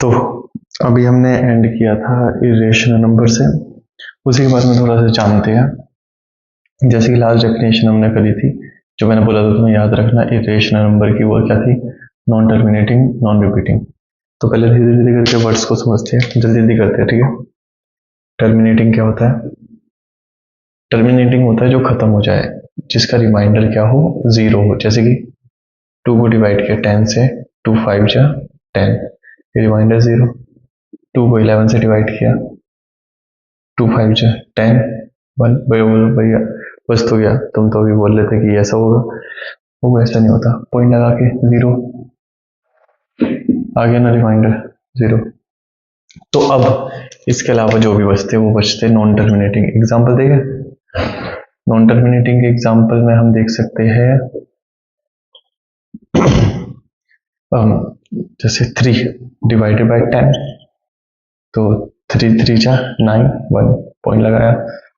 तो अभी हमने एंड किया था इरेशनल नंबर से, उसी के बाद में थोड़ा सा जानते हैं। जैसे कि लास्ट डेफिनेशन हमने करी थी, जो मैंने बोला था तुम्हें याद रखना इरेशनल नंबर की, वो क्या थी? Non terminating, non repeating. तो पहले धीरे धीरे करके वर्ड्स को समझते हैं, जल्दी जल्दी करते हैं, ठीक है। टर्मिनेटिंग क्या होता है? टर्मिनेटिंग होता है जो खत्म हो जाए, जिसका रिमाइंडर क्या हो? 0 हो। जैसे कि 2 को डिवाइड किया 10 से, 2 5 जा 10, रिमाइंडर 0। 2 को 11 से डिवाइड किया, 2 5 जा 10 1। भैया बोलो भैया बस तो गया, तुम तो अभी बोल रहे थे कि ऐसा होगा, वो ऐसा नहीं होता। पॉइंट लगा के 0 आ गया ना, रिमाइंडर 0। तो अब इसके अलावा जो भी बचते वो बचते नॉन टर्मिनेटिंग। एग्जांपल देगा? नॉन टर्मिनेटिंग के एग्जांपल में हम देख सकते हैं जैसे 3 डिवाइडेड बाय 10, तो 3 3 जा 9 1, पॉइंट लगाया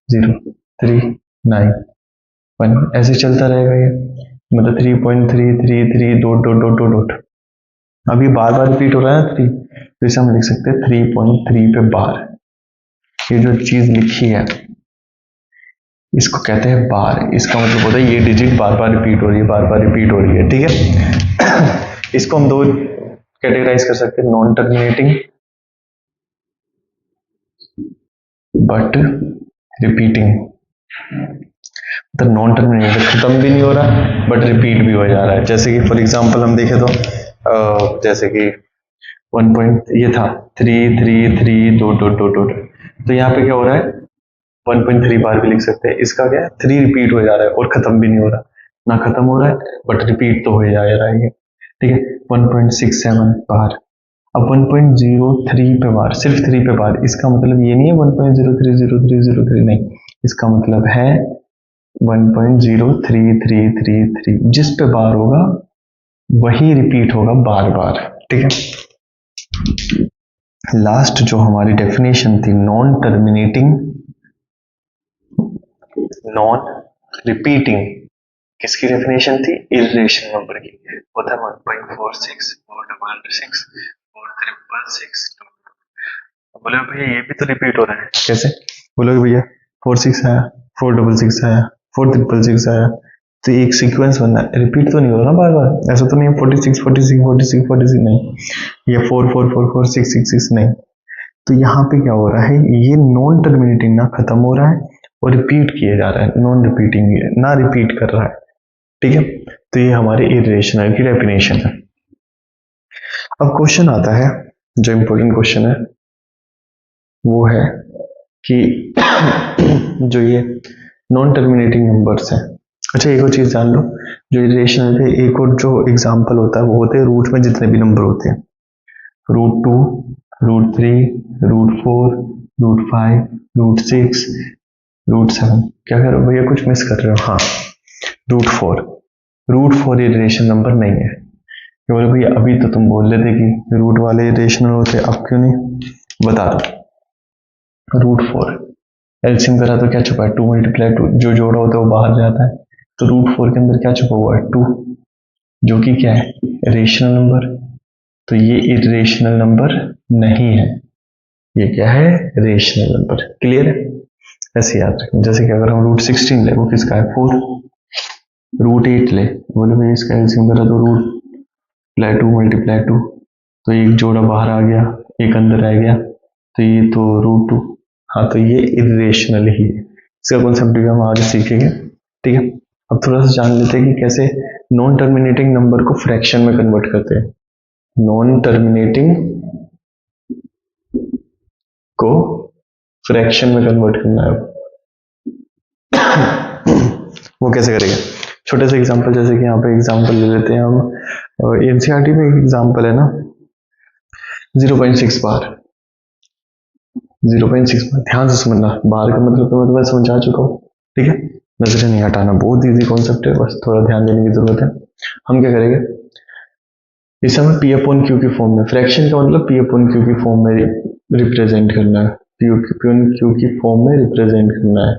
0 3 9 1, ऐसे चलता रहेगा ये, मतलब 3.333 dot dot dot dot dot. अभी बार बार रिपीट हो रहा है ना 3, तो इसे हम लिख सकते हैं 3.3 पे बार। ये जो चीज लिखी है इसको कहते हैं बार। इसका मतलब होता है ये डिजिट बार बार रिपीट हो रही है, बार बार रिपीट हो रही है, ठीक है। इसको हम दो कैटेगराइज कर सकते हैं, नॉन टर्मिनेटिंग बट रिपीटिंग। मतलब नॉन टर्मिनेटिंग, खत्म भी नहीं हो रहा बट रिपीट भी हो जा रहा है। जैसे कि फॉर एग्जांपल हम देखें तो जैसे कि 1 पॉइंट ये था 333 डॉट डॉट डॉट डॉट, तो यहाँ पे क्या हो रहा है 1.3 बार भी लिख सकते हैं। इसका क्या है 3 रिपीट हो जा रहा है और खत्म भी नहीं हो रहा, ना खत्म हो रहा है बट रिपीट तो हो जा रहा है, ठीक है। 1.67 बार। अब 1.03 पे बार, सिर्फ 3 पे बार, इसका मतलब ये नहीं है 1.030303, नहीं, इसका मतलब है 1.03333। जिस पे बार होगा वही रिपीट होगा बार बार, ठीक है। लास्ट जो हमारी डेफिनेशन थी नॉन टर्मिनेटिंग नॉन रिपीटिंग, किसकी डेफिनेशन थी? इरेशनल नंबर की। वो था 1.46 466 4366। बोले भैया ये भी तो रिपीट हो रहा है, कैसे? बोलोगे भैया 46 आया, 466 आया, 4666 आया, तो एक सीक्वेंस बनना है, रिपीट तो नहीं हो रहा ना बार बार। ऐसा तो नहीं है 46 46 46 46 नहीं, ये 4 4 4 4 6 6 6 नहीं। तो यहाँ पे क्या हो रहा है, ये नॉन टर्मिनेटिंग ना खत्म हो रहा है और रिपीट किया जा रहा है, नॉन रिपीटिंग ना रिपीट कर रहा है, ठीक है। तो ये हमारे इरेशनल की डेफिनेशन है। अब क्वेश्चन आता है, जो इंपॉर्टेंट क्वेश्चन है वो है कि जो ये नॉन टर्मिनेटिंग नंबर्स हैं, अच्छा एक और चीज जान लो, जो इरेशनल के एक और जो एग्जांपल होता है वो होते हैं रूट में जितने भी नंबर होते हैं, √2 √3 √4 √5 √6 √7। क्या कर रहे हो भैया, कुछ मिस कर रहे हो? हाँ, √4 इरेशनल नंबर नहीं है। बोले भैया अभी तो तुम बोल रहे थे कि रूट वाले इरेशनल होते, अब क्यों नहीं? बता दो। √4 एलसीएम करा तो क्या छुपा है? 2 × 2, जो जोड़ा होता है वो बाहर जाता है, तो √4 के अंदर क्या छुपा हुआ है? 2, जो कि क्या है? Rational number. तो ये इरेशनल नंबर नहीं है, ये क्या है? Rational number. क्लियर है? ऐसे याद रखें। जैसे कि अगर हम √16 ले, वो किसका है? 4। √8 ले, बोले भाई इसका एलसीएम करा तो √2 × 2, तो एक जोड़ा बाहर आ गया, एक अंदर रह गया, तो ये तो √2। हाँ, तो ये इरेशनल ही है। इसका कॉन्सेप्ट भी हम आगे सीखेंगे, ठीक है। अब थोड़ा सा जान लेते हैं कि कैसे नॉन टर्मिनेटिंग नंबर को फ्रैक्शन में कन्वर्ट करते हैं। नॉन टर्मिनेटिंग को फ्रैक्शन में कन्वर्ट करना है। वो कैसे करेंगे? छोटे से एग्जांपल, जैसे कि यहाँ पे एग्जांपल ले लेते हैं हम, एनसीईआरटी में एक एग्जांपल है ना, 0.6 बार। 0.6 बार, ध्यान से समझना, बार का मतलब तो मैं तुम्हें समझा चुका हूँ, ठीक है। नजरें नहीं हटाना, बहुत इजी कॉन्सेप्ट है, बस थोड़ा ध्यान देने की जरूरत है। हम क्या करेंगे, इसे हमें P/Q की फॉर्म में, फ्रैक्शन का मतलब P/Q की फॉर्म में रिप्रेजेंट करना है, P/Q की फॉर्म में रिप्रेजेंट करना है।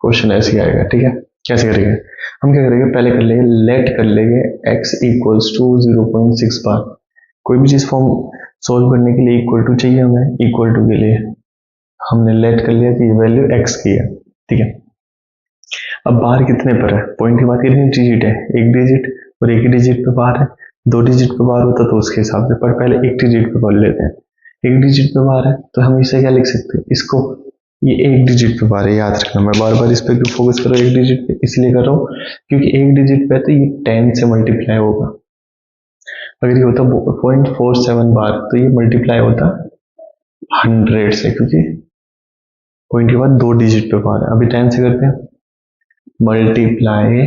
क्वेश्चन ऐसे आएगा, ठीक है। कैसे करेंगे? हम क्या करेंगे, पहले कर लेंगे लेट कर लेंगे x इक्वल्स टू 0.6 बार। कोई भी चीज फॉर्म सोल्व करने के लिए इक्वल टू चाहिए हमें, इक्वल टू के लिए हमने लेट कर लिया कि वैल्यू x की है, ठीक है। अब बार कितने पर है, पॉइंट के बाद कितनी डिजिट है, एक डिजिट, और एक ही डिजिट पे बार है। दो डिजिट पे बार होता तो उसके हिसाब से, पर पहले एक डिजिट पे बार लेते हैं। एक डिजिट पे बार है तो हम इसे क्या लिख सकते हैं, इसको, ये एक डिजिट पे बार है, याद रखना। मैं बार बार इस पे क्यों फोकस कर रहा हूँ एक डिजिट पे, इसलिए कर रहा हूँ क्योंकि एक डिजिट पे तो ये 10 से मल्टीप्लाई होगा। अगर ये होता 0.47 बार तो ये मल्टीप्लाई होता 100 से, क्योंकि पॉइंट के बाद दो डिजिट पे बार है। अभी 10 से करते हैं, multiply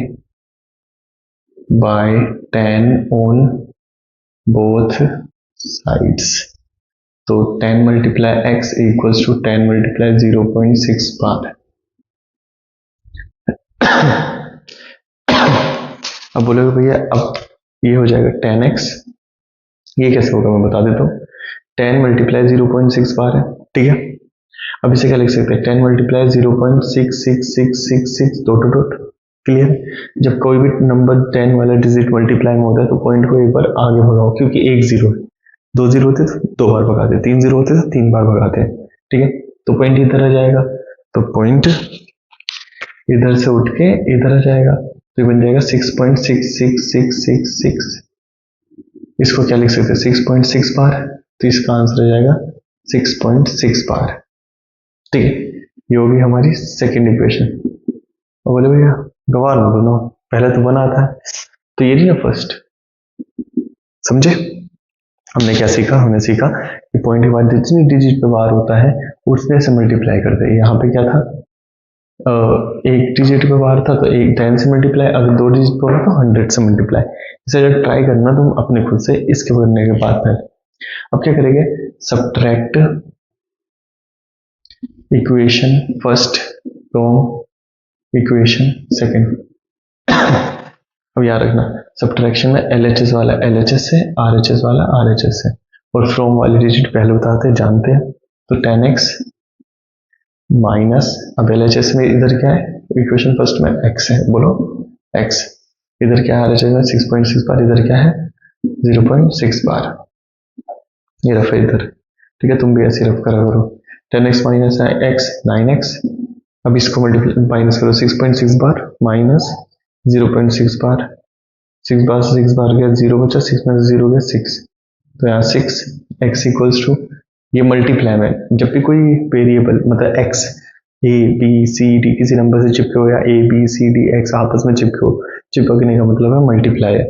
by 10 on both sides. तो 10 multiply x equals to 10 multiply 0.6 बार। अब बोलोगे भैया अब ये हो जाएगा 10x, ये कैसे होगा मैं बता देता हूँ। 10 मल्टीप्लाई 0.6 बार है, ठीक है। अब इसे क्या लिख सकते हैं, 10 मल्टीप्लाई 0.66666 डॉट डॉट, क्लियर। जब कोई भी नंबर 10 वाला डिजिट मल्टीप्लाई में होता है तो पॉइंट को एक बार आगे भगाओ, क्योंकि एक जीरो है, दो जीरो होते तो दो बार भगाते, तीन जीरो होते तो तीन बार भगाते हैं, ठीक है। तो पॉइंट इधर आ जाएगा, तो पॉइंट इधर से उठ के इधर आ जाएगा, तो ये बन जाएगा 6.66666। इसको क्या लिख सकते हैं, 6.6 बार, तो इसका आंसर आ जाएगा 6.6 बार, ठीक है। ये होगी हमारी सेकेंड इक्वेशन। और बोले भैया गवार ना दोनों, पहले तो बना था, तो ये नहीं ना फर्स्ट, समझे। हमने क्या सीखा, हमने सीखा कि पॉइंट के बाद जितनी डिजिट पे बार होता है उसमें से मल्टीप्लाई करते हैं। यहाँ पे क्या था, एक डिजिट पे बार था तो एक 10 से मल्टीप्लाई, अगर दो डिजिट पे होगा तो 100 से मल्टीप्लाई। इसे अगर ट्राई करना तुम अपने खुद से, इसके करने के बाद में अब क्या करेंगे, subtract equation first from equation second. अब याद रखना सब्ट्रैक्शन में LHS वाला LHS से, RHS वाला RHS से, और फ्रॉम वाली डिजिट पहले बताते हैं, जानते हैं। तो 10x माइनस, अब LHS में इधर क्या है, इक्वेशन फर्स्ट में x है, बोलो x, इधर क्या है RHS में 6.6 बार, इधर क्या है 0.6 बार, ये रफ है इधर, ठीक है। तुम भी ऐसे रफ करा करो। 10x माइनस है x 9x, अब इसको मल्टीप्लाई माइनस करो 6.6 बार माइनस 0.6 बार, 6 बार से 6 बार गया 0 बचा, 6 माइनस 0 गया 6, तो यहाँ 6 x इक्वल्स टू, ये मल्टीप्लाई में जब भी कोई वेरिएबल मतलब x a b c d किसी नंबर से चिपके हो, या a b c d x आपस में चिपके हो, चिपकने का मतलब है मल्टीप्लाई है।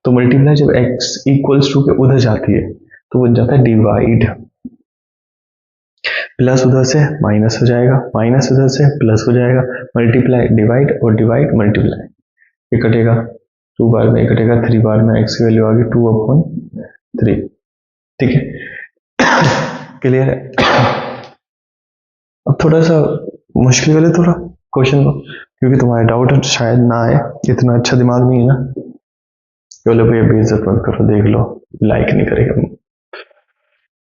तो मल्टीप्लाई जब x इक्वल्स टू के उधर जाती है तो बन जाता है डिवाइड, प्लस उधर से माइनस हो जाएगा, माइनस उधर से प्लस हो जाएगा, मल्टीप्लाई डिवाइड और डिवाइड मल्टीप्लाई, ये कटेगा 2 बार में, कटेगा 3 बार में, x की वैल्यू आ गई 2/3, ठीक है। क्लियर है। अब थोड़ा सा मुश्किल वाले थोड़ा क्वेश्चन को, क्योंकि तुम्हारे डाउट शायद ना आए, इतना अच्छा दिमाग नहीं है ना। चलो भैया बेइज्जत मत करो, देख लो लाइक नहीं करेगा,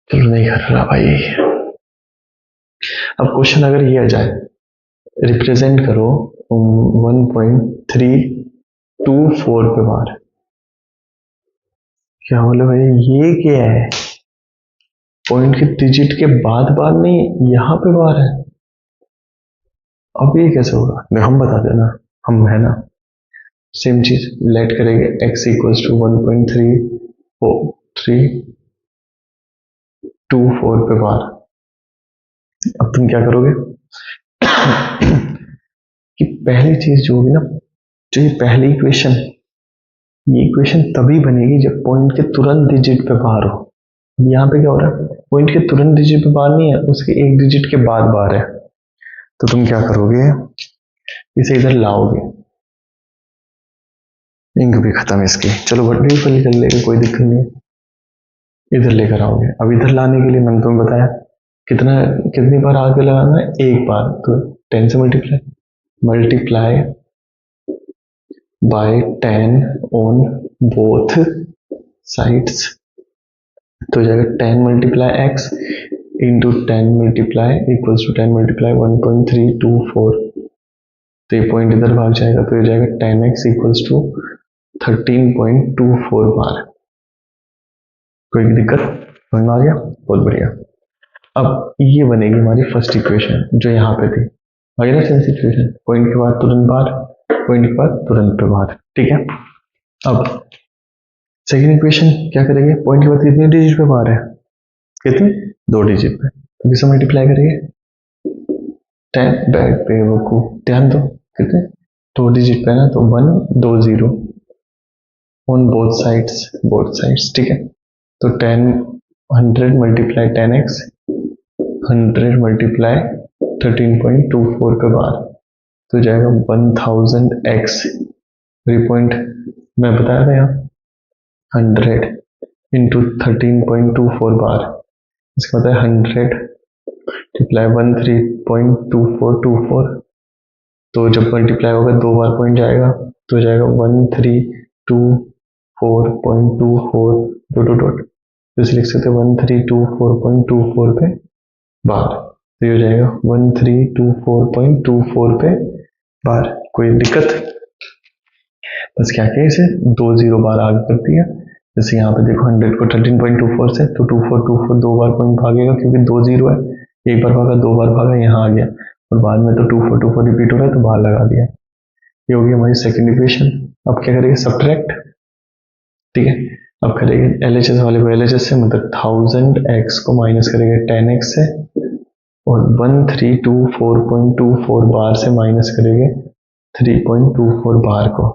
चलो नहीं कर रहा भाई। अब क्वेश्चन अगर ये आ जाए, रिप्रेजेंट करो 1.324 पे बार, क्या बोले भाई ये क्या है, पॉइंट के डिजिट के बाद बार नहीं, यहाँ पे बार है। अब ये कैसे होगा, हम बता देना, हम है ना, सेम चीज लेट करेंगे x इक्वल्स टू 1.324 पे बार। अब तुम क्या करोगे कि पहली चीज जो होगी ना, जो ये पहली इक्वेशन, ये इक्वेशन तभी बनेगी जब पॉइंट के तुरंत डिजिट पे बार हो। यहाँ पे क्या हो रहा है, पॉइंट के तुरंत डिजिट पे बार नहीं है, उसके एक डिजिट के बाद बार है। तो तुम क्या करोगे, इसे इधर लाओगे, इंक भी खत्म है इसकी, चलो बटनी पर निकल लेगा, कोई दिक्कत नहीं है, इधर लेकर आओगे। अब इधर लाने के लिए मैंने तुम्हें बताया कितनी बार आगे लगाना है, एक बार, तो 10 से multiply by 10 on both sides, तो हो जाएगा 10 multiply x into 10 multiply equals to 10 multiply 1.324, तो ये पॉइंट इधर भाग जाएगा, तो ये जाएगा 10x इक्वल्स टू 13.24 बार। कोई दिक्कत समझ में आ गया? बहुत बढ़िया। अब ये बनेगी हमारी फर्स्ट इक्वेशन जो यहाँ पे थी, आगे ना सेंस इक्वेशन, पॉइंट के बाद तुरंत बाहर, पॉइंट के बाद तुरंत पे बाहर, ठीक है। अब सेकेंड इक्वेशन क्या करेंगे, पॉइंट के बाद कितने डिजिट पे बाहर है, कितने, 2 डिजिट पे, तो किसे मल्टीप्लाई करेंगे, 10 बैक पे वो ध्यान दो, कितने, 2 डिजिट पे ना, तो 1 2 0 ऑन बोथ साइड्स, ठीक है। तो 100 मल्टीप्लाई 10x, 100 मल्टीप्लाई 13.24 के बाद तो जाएगा 1000x, पॉइंट मैं बताया था यहाँ 100 इंटू 13.24 बार, इसका मतलब 100 मल्टीप्लाई 13.2424, तो जब मल्टीप्लाई होगा 2 बार पॉइंट जाएगा, तो जाएगा 1324.24 डॉट, तो इसे लिख सकते हैं 1324.24 पे बार, तो ये हो जाएगा 1324.24 पे बार। कोई दिक्कत? बस क्या किया, इसे 2 0 बार आगे कर दिया। जैसे यहाँ पे देखो 100 को 13.24 से, तो 2424 2 बार पॉइंट भागेगा क्योंकि 2 0 है, एक बार भागा, 2 बार भागा, यहाँ आ गया, और बाद में तो 2424 रिपीट हो रहा है तो बाहर लगा दिया। ये होगी हमारी सेकंड इक्वेशन। अब क्या करेंगे, सब्ट्रैक्ट, ठीक है। अब करेंगे LHS वाले को LHS से, मतलब 1000x को माइनस करेंगे 10x से, और 1324.24 बार से माइनस करेंगे 3.24 बार को,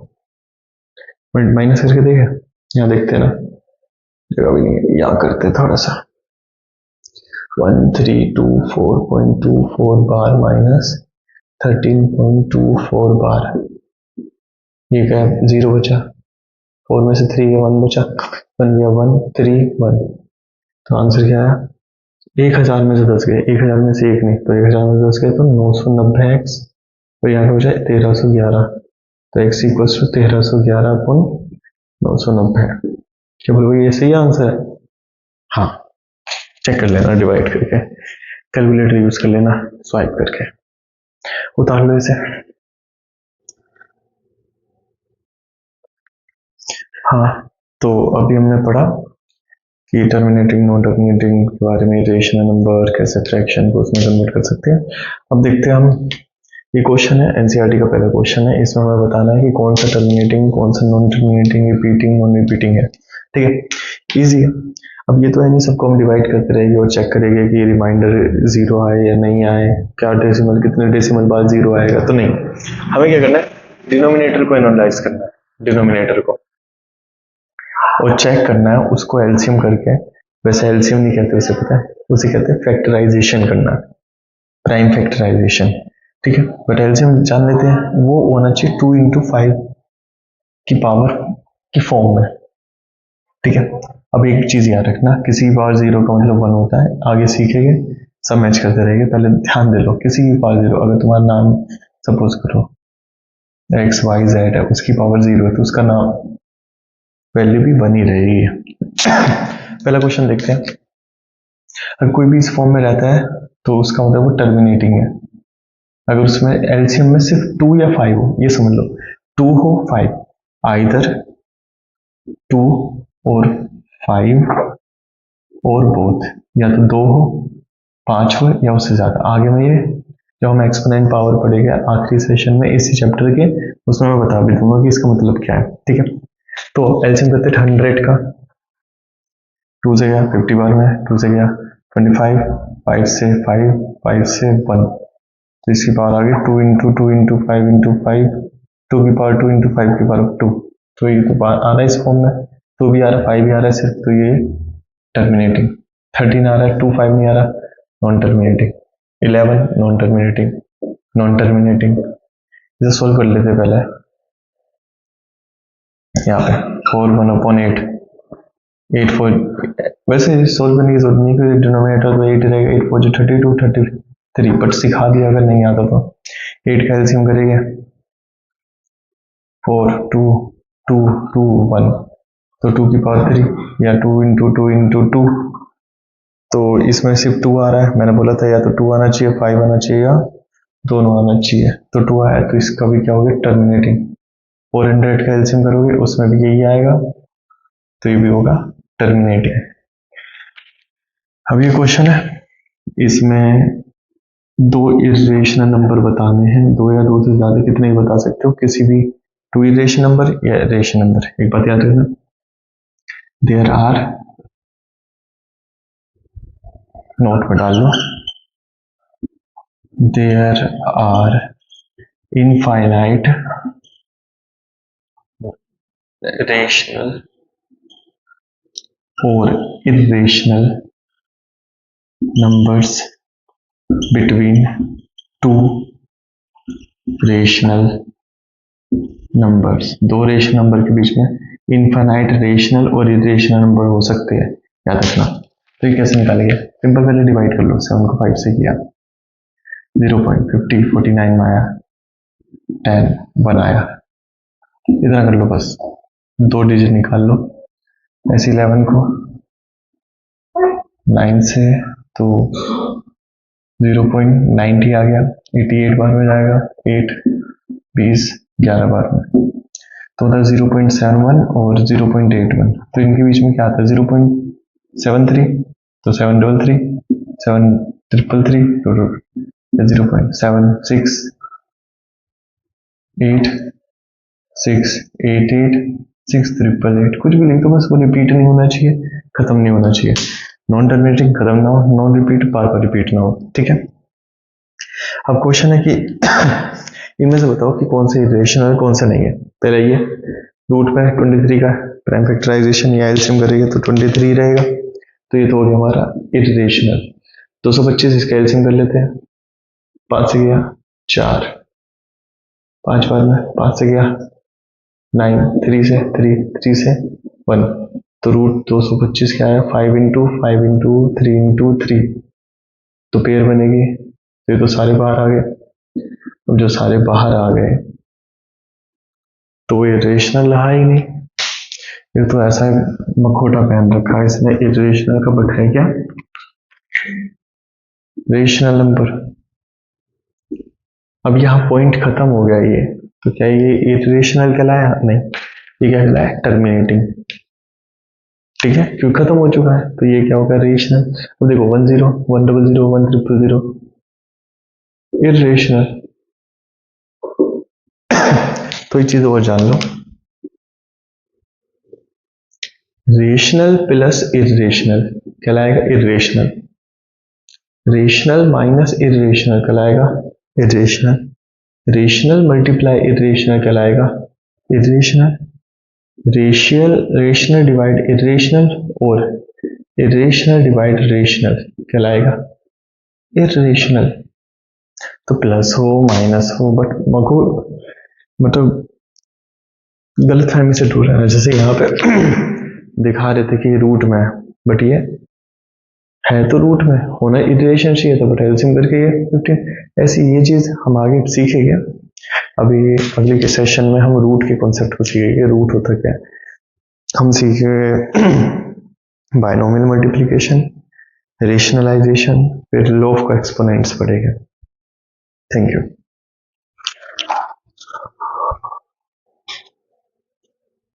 माइनस करके देखे, यहाँ देखते हैं ना, जगह भी नहीं है, यहाँ करते हैं थोड़ा सा, 1324.24 बार माइनस 13.24 बार, ये क्या है, 0 बचा, 4 में से 3 गया, 1 बचा, बन गया 131, तो आंसर क्या आया, 1000 में से 10 गए, 1000 में से 1 नहीं, तो 1000 में से 10 गए तो 990x, तो यहाँ क्या बचा 1311, तो x इक्वल्स टू 1311 अपन 990, क्या बोलो ये सही आंसर है? हाँ, चेक कर लेना डिवाइड करके, कैलकुलेटर यूज कर लेना, स्वाइप करके उतार लो इसे। हाँ, तो अभी हमने पढ़ा कि टर्मिनेटिंग नॉन टर्मिनेटिंग के बारे में, रेशनल नंबर कैसे फ्रैक्शन को उसमें कन्वर्ट कर सकते हैं। अब देखते हैं हम, ये क्वेश्चन है एनसीईआरटी का पहला क्वेश्चन है, इसमें हमें बताना है कि कौन सा टर्मिनेटिंग, कौन सा non terminating, repeating, non repeating है, ठीक है, इजी है। अब ये तो है नहीं, सबको हम डिवाइड करते रहेंगे और चेक करेंगे कि रिमाइंडर 0 आए या नहीं आए, क्या डेसिमल, कितने डेसिमल बाद 0 आएगा, तो नहीं, हमें क्या करना है, डिनोमिनेटर को एनालाइज करना है, डिनोमिनेटर को, और चेक करना है उसको एलसीएम करके, वैसे एलसीएम नहीं कहते उसे, पता है उसे कहते हैं फैक्टराइजेशन करना, प्राइम फैक्टराइजेशन, ठीक है, बट एलसीएम जान लेते हैं, वो होना चाहिए 2 into 5 की पावर की फॉर्म में, ठीक है। अब एक चीज याद रखना, किसी बार 0 का मतलब 1 होता है, आगे सीखेंगे सब मैच करते रहेंगे, पहले ध्यान दे लो, किसी की पावर 0, अगर तुम्हारा नाम सपोज करो XYZ है, उसकी पावर 0 है, तो उसका नाम वैल्यू भी बनी रहेगी। पहला क्वेश्चन देखते हैं, अगर कोई भी इस फॉर्म में रहता है तो उसका मतलब वो टर्मिनेटिंग है, अगर उसमें एलसीएम में सिर्फ 2 या 5 हो, ये समझ लो 2 हो 5, आइदर 2 और 5 और बोथ, या तो 2 हो 5 हो या उससे ज्यादा। आगे में ये जब हम एक्सपोनेंट पावर पढ़ेंगे आखिरी सेशन में इसी चैप्टर के, उसमें मैं बता भी दूंगा कि इसका मतलब क्या है, ठीक है। तो एलसीएम करते 100 का, 2 से गया 50 बार में, 2 से गया 25, 5 से 5, 5 से 1, तो इसकी पावर आ गई 2 इंटू 2 इंटू 5 इंटू 5, 2 की पावर 2 इंटू 5 की पावर 2, तो ये तो आ रहा है इस फॉर्म में, 2 भी आ रहा है 5 भी आ रहा है सिर्फ, तो ये टर्मिनेटिंग, 13 आ रहा है 2 5 नहीं आ रहा, non terminating, 11 non terminating, non terminating, इसे सोल्व कर लेते पहले, यहाँ पे 4 1/8, 8 4, वैसे सोल्व करने की जरूरत नहीं क्योंकि डिनोमिनेटर तो 8 रहेगा, 8 4 32 33, बट सिखा दिया अगर नहीं आता तो। 8 का एलसीएम करेंगे 4 2 2 2 1, तो 2 की पावर 3 या 2 इंटू 2 इंटू 2, तो इसमें सिर्फ 2 आ रहा है, मैंने बोला था या तो 2 आना चाहिए 5 आना चाहिए या दोनों आना चाहिए, तो 2 आया तो इसका भी क्या हो गया टर्मिनेटिंग। 400 का एलसीएम करोगे उसमें भी यही आएगा, तो ये भी होगा टर्मिनेटिंग। अब ये क्वेश्चन है, इसमें दो इरेशनल नंबर बताने हैं, दो या दो से ज्यादा, कितने ही बता सकते हो, किसी भी टू इरेशनल नंबर या इरेशनल नंबर। एक बात याद रखना, देयर आर, नोट में डाल लो, देयर आर इनफाइनाइट रेशनल और irrational numbers between two rational numbers। दो रेशनल नंबर के बीच में इनफाइनाइट रेशनल और इरेशनल नंबर हो सकते हैं, याद रखना। तो ये कैसे निकालेंगे, सिंपल, पहले डिवाइड कर लो, 7 को 5 से किया, 0.50 49 में आया, 10 1 आया, इतना कर लो बस, दो डिजिट निकाल लो। ऐसे 11 को 9 से तो 0.90 आ गया, 88 बार में जाएगा, 8 20 11 बार में, तो होता है 0.71 और 0.81। तो इनके बीच में क्या आता है 0.73, तो 733 733 तो 0.76 8 6 8 8 6 888, कुछ भी लिख दो बस, वो रिपीट नहीं होना चाहिए, खत्म नहीं होना चाहिए, नॉन टर्मिनेटिंग खत्म ना हो, नॉन रिपीट बार बार रिपीट ना हो, ठीक है। अब क्वेश्चन है कि इनमें से बताओ कि कौन से इरेशनल है कौन से नहीं है। पहले ये रूट में 23 का प्राइम फैक्टराइजेशन या एलसीएम करेंगे तो 23 रहेगा, तो ये तो हो गया हमारा इरेशनल। 225 इसका एलसीएम कर लेते हैं, 5 से गया 4, 5 बार में, 5 से गया 9, 3 से 3 से 1, तो रूट 225 क्या है 5 इंटू 5 इंटू 3 इंटू 3, तो पेयर बनेगी, तो ये तो सारे बाहर आ गए। अब जो सारे बाहर आ गए तो ये रेशनल रहा ही नहीं, ये तो ऐसा मखोटा पहन रखा है इसने, इरेशनल का बट है क्या रेशनल नंबर। अब यहाँ पॉइंट खत्म हो गया ये, तो क्या ये इरेशनल कहलाया, नहीं, ये क्या कहलाया टर्मिनेटिंग, ठीक है, क्योंकि खत्म हो चुका है, तो ये क्या होगा रेशनल। अब देखो 10 100 1000 इरेशनल। तो ये चीज और जान लो, रेशनल प्लस इरेशनल कहलाएगा इरेशनल, रेशनल माइनस इरेशनल कहलाएगा इरेशनल, रेशनल मल्टीप्लाई इरेशनल कहलाएगा इरेशनल, रेशनल डिवाइड इरेशनल और इरेशनल डिवाइड रेशनल कहलाएगा इरेशनल। तो प्लस हो माइनस हो, बट मको मतलब गलतफहमी से दूर रहना। जैसे यहाँ पे दिखा रहे थे कि रूट में है, बट ये है तो रूट में, होना इटरेशन चाहिए था, बट एलसीएम करके ये 15। ऐसी ये चीज हम आगे सीखेंगे, अभी अगले के सेशन में हम रूट के कॉन्सेप्ट को सीखेंगे, रूट होता क्या है, हम सीखेंगे बायनोमियल मल्टीप्लिकेशन, रेशनलाइजेशन, फिर लॉ ऑफ एक्सपोनेंट्स पढ़ेंगे। Thank you.